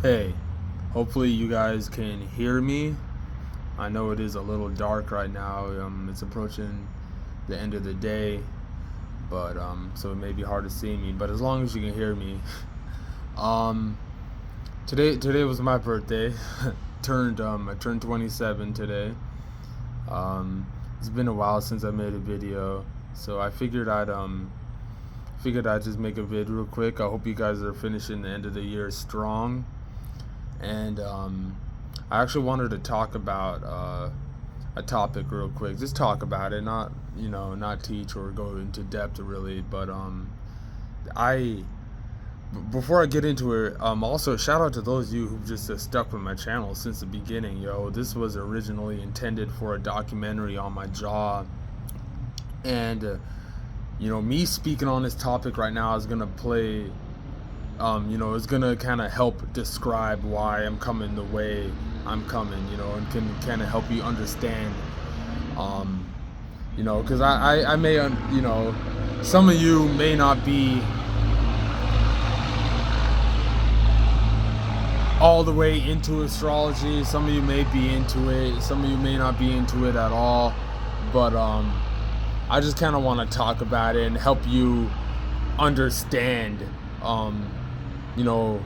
Hey, hopefully you guys can hear me. I know it is a little dark right now. It's approaching the end of the day, but so it may be hard to see me. But as long as you can hear me, um, today was my birthday. I turned 27 today. Um, it's been a while since I made a video, so I figured I'd just make a vid real quick. I hope you guys are finishing the end of the year strong. And I actually wanted to talk about a topic real quick. Just talk about it, not not teach or go into depth really. But I before I get into it, also shout out to those of you who've just stuck with my channel since the beginning. This was originally intended for a documentary on my jaw, and me speaking on this topic right now is gonna play it's gonna kind of help describe why I'm coming the way I'm coming, and can kind of help you understand, because I may, some of you may not be all the way into astrology. Some of you may be into it. Some of you may not be into it at all. But I just kind of want to talk about it and help you understand. You know,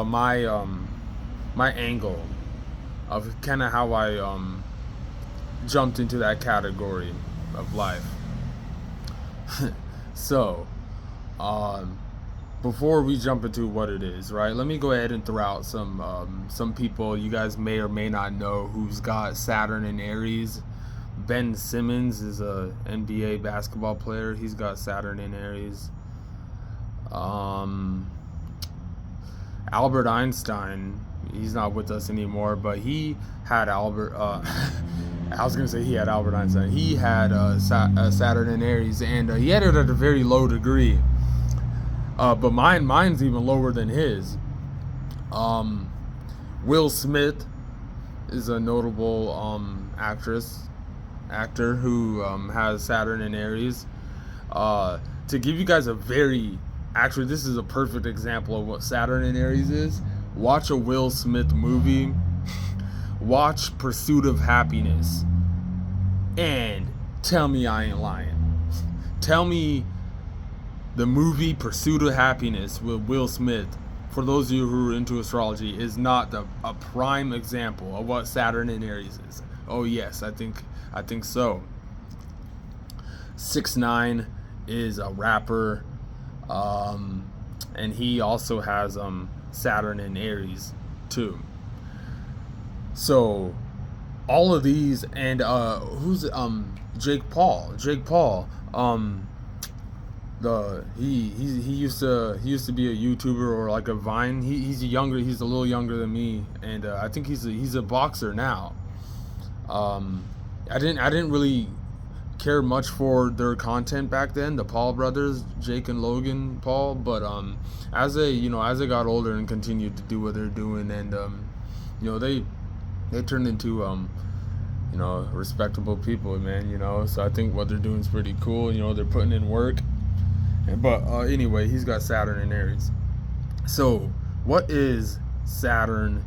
my angle of kind of how I jumped into that category of life. So, before we jump into what it is, right? Let me go ahead and throw out some people you guys may or may not know who's got Saturn in Aries. Ben Simmons is a NBA basketball player. He's got Saturn in Aries. Albert Einstein, he's not with us anymore, but he had I was gonna say he had Albert Einstein. He had Saturn in Aries, and he had it at a very low degree. But mine's even lower than his. Will Smith is a notable actor who has Saturn in Aries. To give you guys actually, this is a perfect example of what Saturn in Aries is. Watch a Will Smith movie. Watch Pursuit of Happiness. And tell me I ain't lying. Tell me the movie Pursuit of Happiness with Will Smith, for those of you who are into astrology, is not a prime example of what Saturn in Aries is. Oh yes, I think so. 6ix9ine is a rapper. And he also has Saturn in Aries too. So all of these, and who's Jake Paul. He used to be a YouTuber or like a Vine. He's a little younger than me, and I think he's a boxer now. I didn't really care much for their content back then, the Paul brothers, Jake and Logan Paul, but as they got older and continued to do what they're doing, and they turned into respectable people, man. So I think what they're doing is pretty cool. They're putting in work. But anyway, he's got Saturn in Aries. So what is Saturn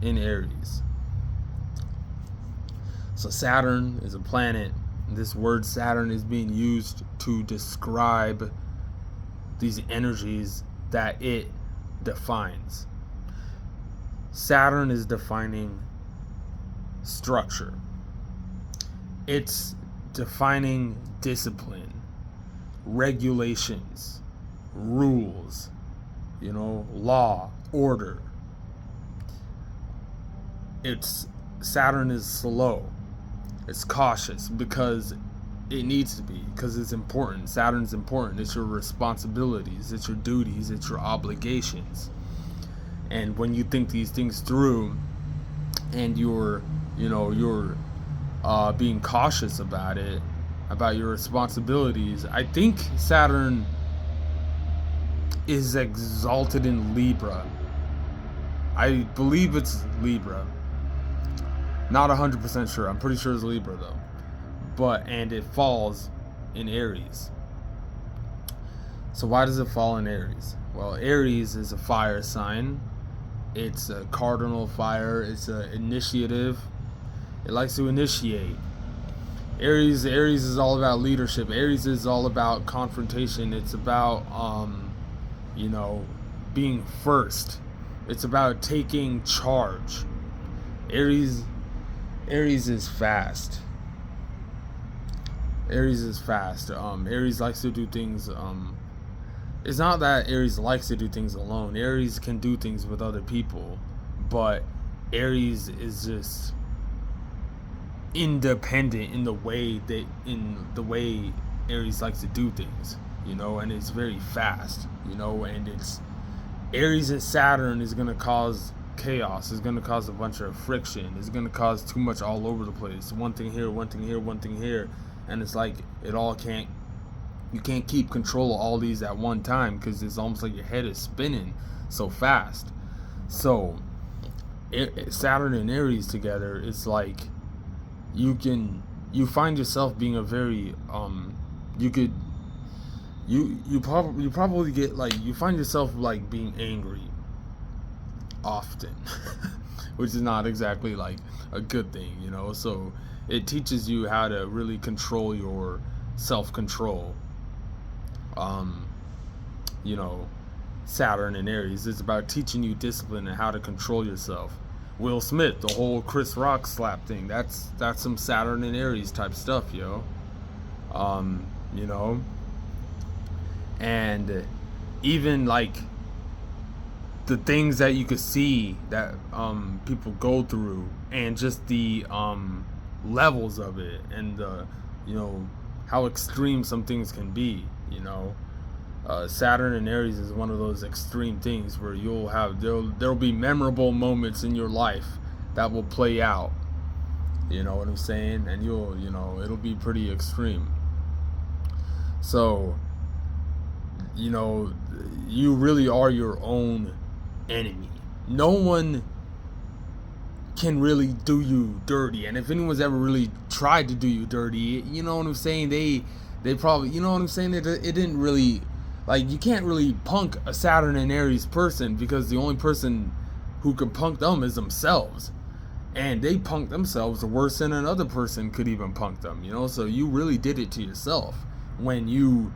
in Aries? So Saturn is a planet. This word Saturn is being used to describe these energies that it defines. Saturn is defining structure. It's defining discipline, regulations, rules, law, order. Saturn is slow. It's cautious because it needs to be, because it's important. Saturn's important. It's your responsibilities, it's your duties, it's your obligations. And when you think these things through, and you're being cautious about it, about your responsibilities, I think Saturn is exalted in Libra. I believe it's Libra. Not 100% sure. I'm pretty sure it's Libra though. And it falls in Aries. So why does it fall in Aries? Well, Aries is a fire sign. It's a cardinal fire. It's an initiative. It likes to initiate. Aries is all about leadership. Aries is all about confrontation. It's about you know, being first. It's about taking charge. Aries is fast. Aries is fast. Aries likes to do things. It's not that Aries likes to do things alone. Aries can do things with other people, but Aries is just independent in the way Aries likes to do things, you know, and it's very fast, you know, and it's Aries and Saturn is gonna cause chaos. It's gonna cause a bunch of friction. It's gonna cause too much all over the place. One thing here, one thing here, one thing here, and it's like you can't keep control of all these at one time because it's almost like your head is spinning so fast. So Saturn and Aries together, it's like you find yourself being a very you probably get like, you find yourself like being angry often, which is not exactly like a good thing, you know. So it teaches you how to really control your self-control. You know, Saturn and Aries, it's about teaching you discipline and how to control yourself. Will Smith, the whole Chris Rock slap thing, that's some Saturn and Aries type stuff, yo. You know, and even like the things that you could see that people go through, and just the levels of it, and the, you know, how extreme some things can be, you know. Saturn and Aries is one of those extreme things where there'll be memorable moments in your life that will play out, you know what I'm saying, and you know, it'll be pretty extreme. So, you know, you really are your own enemy. No one can really do you dirty, and if anyone's ever really tried to do you dirty, you know what I'm saying, they probably, you know what I'm saying, it didn't really, like, you can't really punk a Saturn and Aries person, because the only person who can punk them is themselves, and they punk themselves worse than another person could even punk them, you know. So you really did it to yourself when you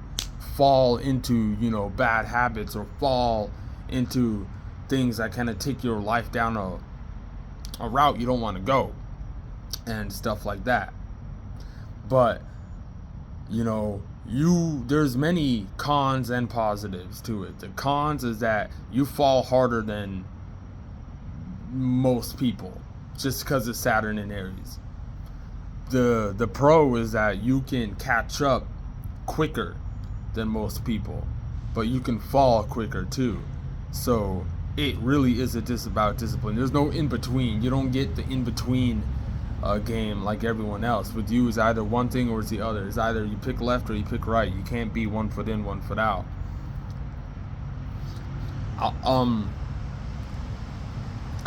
fall into, you know, bad habits, or fall into things that kind of take your life down a route you don't want to go, and stuff like that. But, you know, there's many cons and positives to it. The cons is that you fall harder than most people just because of Saturn and Aries. The pro is that you can catch up quicker than most people, but you can fall quicker too. So it really is just about discipline. There's no in between. You don't get the in between game like everyone else. With you, it's either one thing or it's the other. It's either you pick left or you pick right. You can't be 1 foot in, 1 foot out.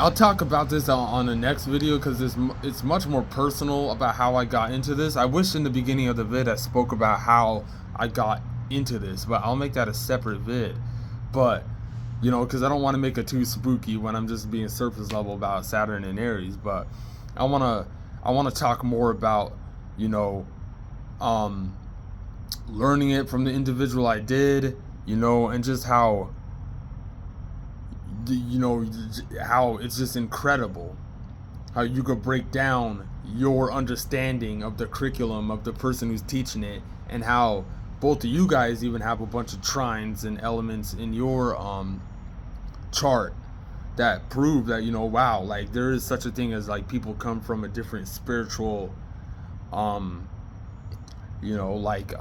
I'll talk about this on the next video, because it's much more personal about how I got into this. I wish in the beginning of the vid I spoke about how I got into this, but I'll make that a separate vid. But, you know, because I don't want to make it too spooky when I'm just being surface level about Saturn and Aries. But I want to talk more about, you know, learning it from the individual I did, you know, and just how, you know, how it's just incredible how you could break down your understanding of the curriculum of the person who's teaching it, and how both of you guys even have a bunch of trines and elements in your chart that prove that, you know, wow, like there is such a thing as like people come from a different spiritual you know, like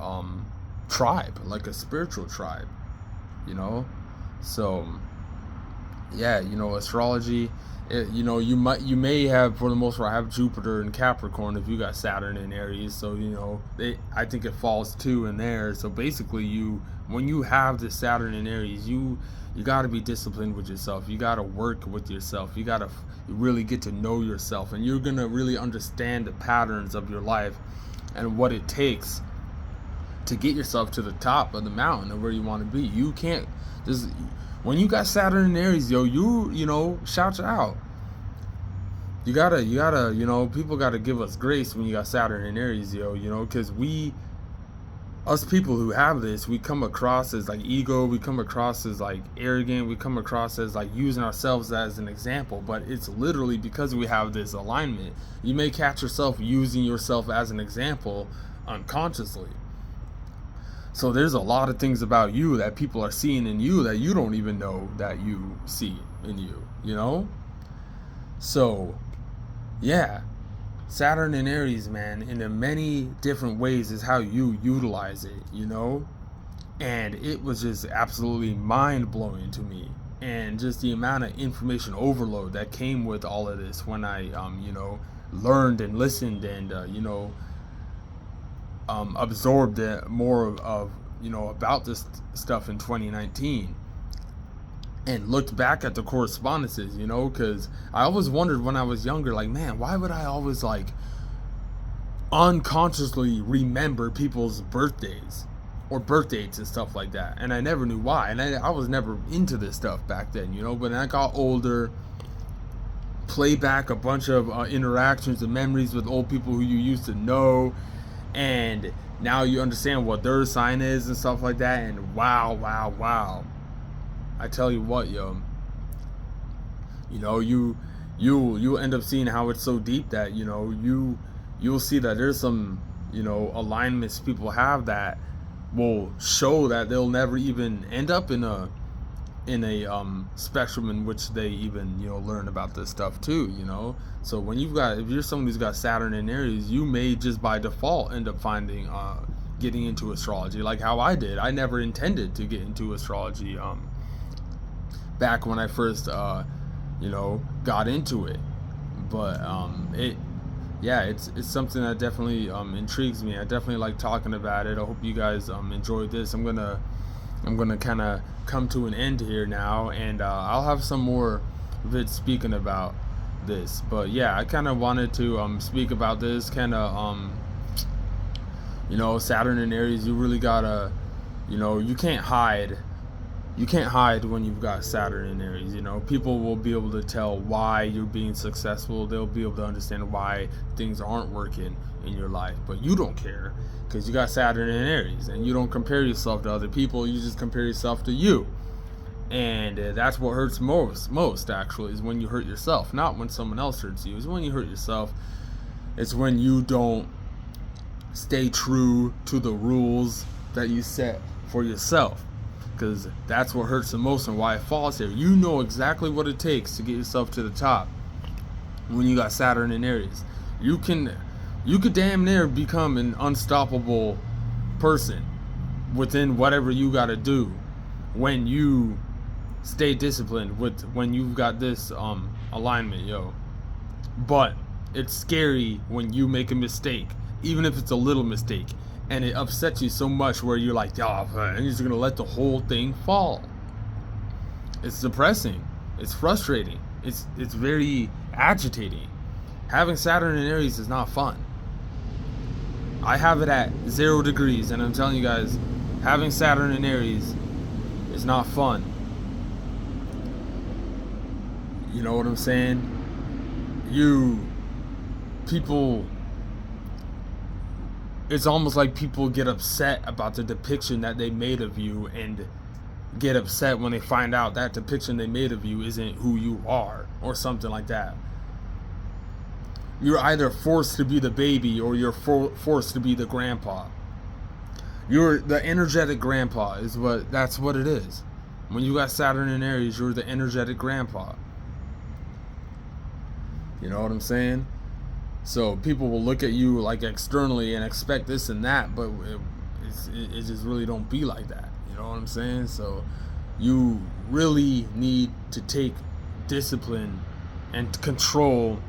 tribe, like a spiritual tribe, you know. So yeah, you know, astrology, you know, you may have, for the most part, have Jupiter in Capricorn if you got Saturn in Aries. So, you know, I think it falls too in there. So basically, when you have the Saturn in Aries, you got to be disciplined with yourself. You got to work with yourself. You got to really get to know yourself, and you're gonna really understand the patterns of your life and what it takes to get yourself to the top of the mountain of where you want to be. You can't just, when you got Saturn in Aries, yo, you know, shout out. You gotta, you know, people gotta give us grace when you got Saturn in Aries, yo, you know, because us people who have this, we come across as like ego, we come across as like arrogant, we come across as like using ourselves as an example, but it's literally because we have this alignment. You may catch yourself using yourself as an example unconsciously. So there's a lot of things about you that people are seeing in you that you don't even know that you see in you, you know? So, yeah. Saturn in Aries, man, in many different ways is how you utilize it, you know? And it was just absolutely mind-blowing to me. And just the amount of information overload that came with all of this when I, you know, learned and listened and, you know, absorbed more of, you know, about this stuff in 2019. And looked back at the correspondences, you know, because I always wondered when I was younger, like, man, why would I always, like, unconsciously remember people's birthdays or birth dates and stuff like that? And I never knew why. And I was never into this stuff back then, you know, but when I got older, play back a bunch of interactions and memories with old people who you used to know, and now you understand what their sign is and stuff like that, and wow. I tell you what, yo, you know, you'll end up seeing how it's so deep that, you know, you'll see that there's some, you know, alignments people have that will show that they'll never even end up in a spectrum in which they even, you know, learn about this stuff too, you know. So when if you're someone who's got Saturn in Aries, you may just by default end up finding getting into astrology, like how I did. I never intended to get into astrology back when I first, you know, got into it. But it's something that definitely intrigues me. I definitely like talking about it. I hope you guys enjoyed this. I'm gonna kind of come to an end here now, and I'll have some more vids speaking about this. But yeah, I kind of wanted to speak about this kind of you know, Saturn in Aries. You really gotta, you know, you can't hide when you've got Saturn in Aries. You know, people will be able to tell why you're being successful. They'll be able to understand why things aren't working in your life, but you don't care because you got Saturn in Aries, and you don't compare yourself to other people. You just compare yourself to you, and that's what hurts most actually, is when you hurt yourself. Not when someone else hurts you. It's when you hurt yourself. It's when you don't stay true to the rules that you set for yourself, because that's what hurts the most and why it falls here. You know exactly what it takes to get yourself to the top when you got Saturn in Aries. You could damn near become an unstoppable person within whatever you got to do when you stay disciplined when you've got this alignment, yo. But it's scary when you make a mistake, even if it's a little mistake, and it upsets you so much where you're like, oh, man, you're just gonna let the whole thing fall. It's depressing. It's frustrating. It's very agitating. Having Saturn in Aries is not fun. I have it at 0 degrees, and I'm telling you guys, having Saturn in Aries is not fun. You know what I'm saying? It's almost like people get upset about the depiction that they made of you, and get upset when they find out that depiction they made of you isn't who you are, or something like that. You're either forced to be the baby, or you're forced to be the grandpa. You're the energetic grandpa, that's what it is. When you got Saturn in Aries, you're the energetic grandpa. You know what I'm saying? So people will look at you like externally and expect this and that, but it just really don't be like that. You know what I'm saying? So you really need to take discipline and control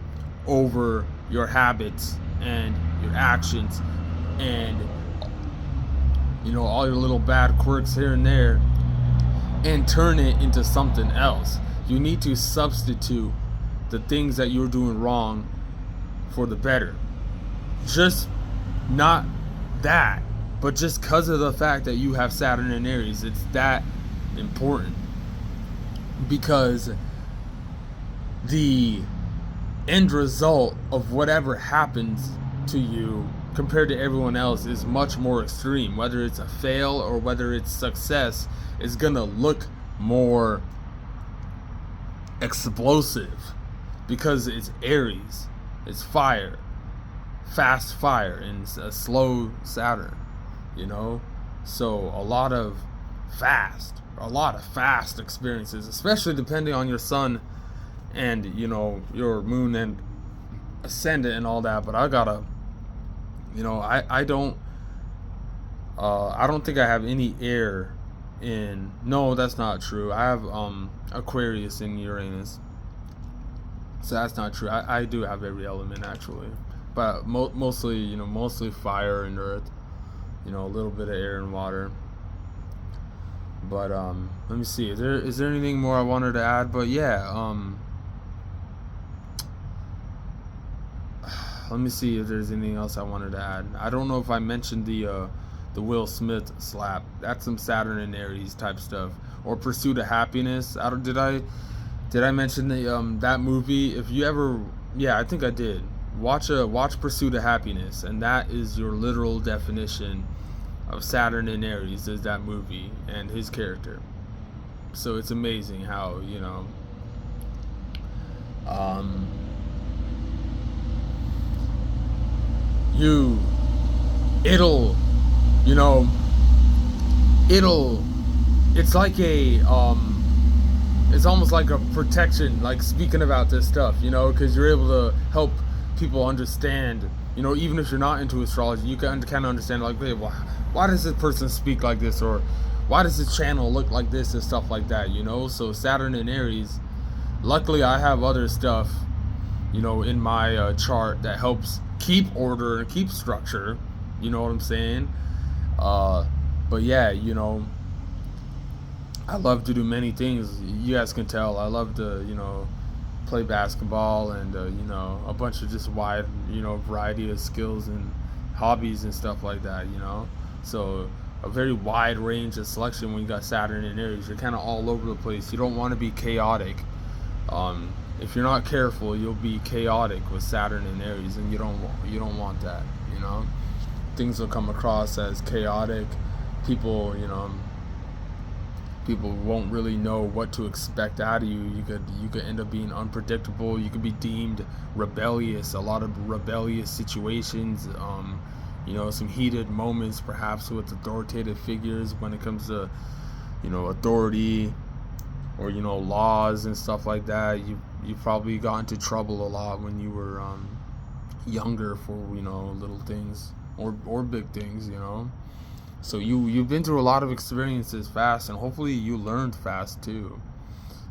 over your habits and your actions, and, you know, all your little bad quirks here and there, and turn it into something else. You need to substitute the things that you're doing wrong for the better. Just not that. But just because of the fact that you have Saturn in Aries, it's that important. Because the end result of whatever happens to you compared to everyone else is much more extreme. Whether it's a fail or whether it's success, is gonna look more explosive because it's Aries, it's fire, fast fire, and a slow Saturn, you know. So a lot of fast experiences, especially depending on your sun and your moon and ascendant and all that. But I gotta, I don't think I have any air in. No, that's not true. I have Aquarius in Uranus, so that's not true. I do have every element actually, but mostly fire and earth. A little bit of air and water. But let me see. Is there anything more I wanted to add? But yeah, let me see if there's anything else I wanted to add. I don't know if I mentioned the Will Smith slap. That's some Saturn and Aries type stuff. Or Pursuit of Happiness. Did I mention that movie? If you ever, yeah, I think I did. Watch Pursuit of Happiness, and that is your literal definition of Saturn in Aries, is that movie and his character. So it's amazing how it's like it's almost like a protection, like speaking about this stuff, because you're able to help people understand, even if you're not into astrology, you can kind of understand, like, wait, why does this person speak like this, or why does this channel look like this, and stuff like that, So Saturn in Aries, luckily I have other stuff, in my chart that helps keep order and keep structure, you know what I'm saying? But yeah, I love to do many things. You guys can tell. I love to, play basketball and, a bunch of just wide, variety of skills and hobbies and stuff like that, So a very wide range of selection when you got Saturn in Aries. You're kind of all over the place. You don't want to be chaotic. If you're not careful, you'll be chaotic with Saturn in Aries, and you don't want that, Things will come across as chaotic. People won't really know what to expect out of you. You could end up being unpredictable. You could be deemed rebellious. A lot of rebellious situations. Some heated moments perhaps with authoritative figures when it comes to, authority or laws and stuff like that. You probably got into trouble a lot when you were younger for little things or big things. So you've been through a lot of experiences fast, and hopefully you learned fast too.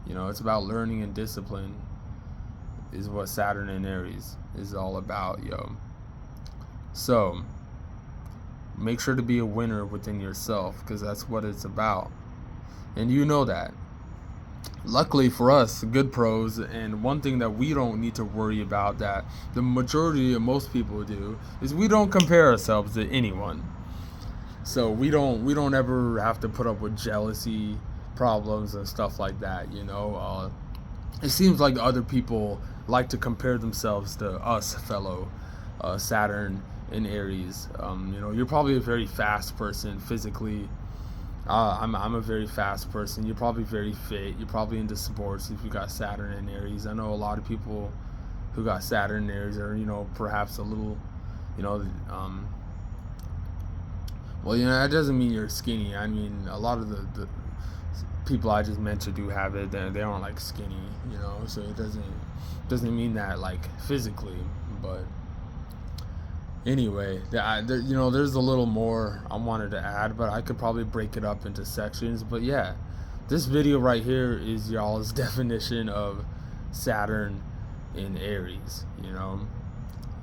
It's about learning and discipline is what Saturn in Aries is all about, yo. So make sure to be a winner within yourself, because that's what it's about. And that. Luckily for us, good pros, and one thing that we don't need to worry about that the majority of most people do is we don't compare ourselves to anyone. So we don't ever have to put up with jealousy problems and stuff like that, It seems like other people like to compare themselves to us fellow Saturn in Aries. You're probably a very fast person physically. I'm a very fast person. You're probably very fit. You're probably into sports if you got Saturn in Aries. I know a lot of people who got Saturn in Aries are, perhaps a little, well, that doesn't mean you're skinny. I mean, a lot of the people I just mentioned do have it. They aren't like skinny, So it doesn't mean that like physically. But anyway, there's a little more I wanted to add, but I could probably break it up into sections. But yeah, this video right here is y'all's definition of Saturn in Aries.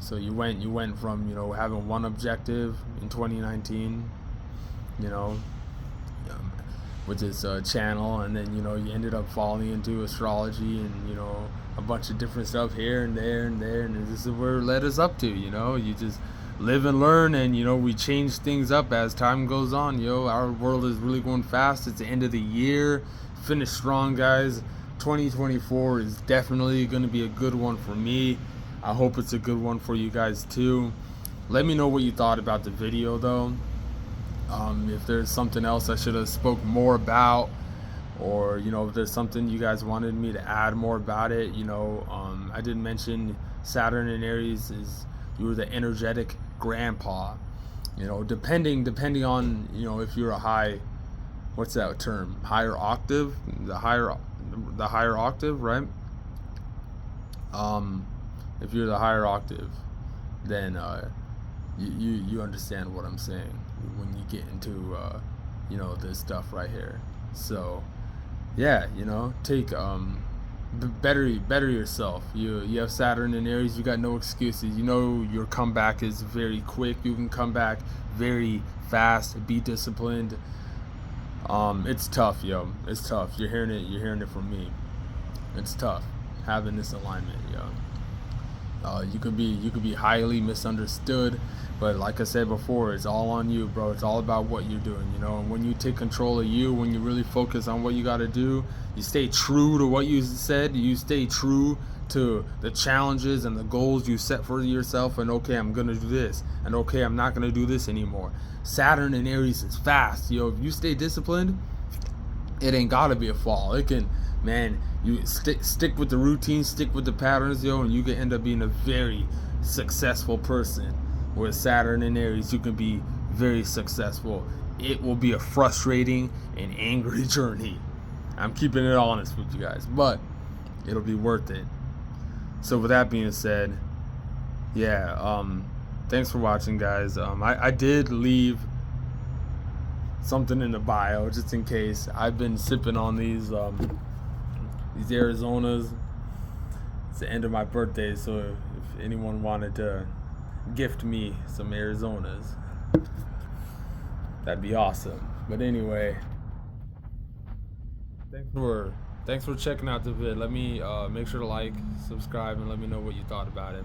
So you went from having one objective in 2019, with this channel, and then you ended up falling into astrology and a bunch of different stuff here and there and there, and this is where it led us up to. You just live and learn, and we change things up as time goes on. Our world is really going fast. It's the end of the year. Finish strong, guys. 2024 is definitely going to be a good one for me. I hope it's a good one for you guys too. Let me know what you thought about the video, though. If there's something else I should have spoke more about, or if there's something you guys wanted me to add more about it. I did mention Saturn in Aries is you were the energetic grandpa. Depending on if you're a high, what's that term, higher octave, the higher octave, right? If you're the higher octave, then you understand what I'm saying when you get into this stuff right here. So yeah, take better yourself. You have Saturn in Aries. You got no excuses. Your comeback is very quick. You can come back very fast. Be disciplined. It's tough, yo. It's tough. You're hearing it from me. It's tough having this alignment, yo. You could be highly misunderstood, but like I said before, it's all on you, bro. It's all about what you're doing, and when you take control of you, when you really focus on what you got to do, you stay true to what you said, you stay true to the challenges and the goals you set for yourself, and okay, I'm gonna do this, and okay, I'm not gonna do this anymore. Saturn in Aries is fast, yo. If you stay disciplined, it ain't gotta be a fall. It can, man, you stick with the routine, stick with the patterns, yo, and you can end up being a very successful person. With Saturn in Aries, you can be very successful. It will be a frustrating and angry journey. I'm keeping it honest with you guys, but it'll be worth it. So with that being said, yeah, thanks for watching, guys. I did leave something in the bio just in case. I've been sipping on these Arizonas. It's the end of my birthday, so if anyone wanted to gift me some Arizonas, that'd be awesome. But anyway, thanks for checking out the vid. Let me make sure to like, subscribe, and let me know what you thought about it.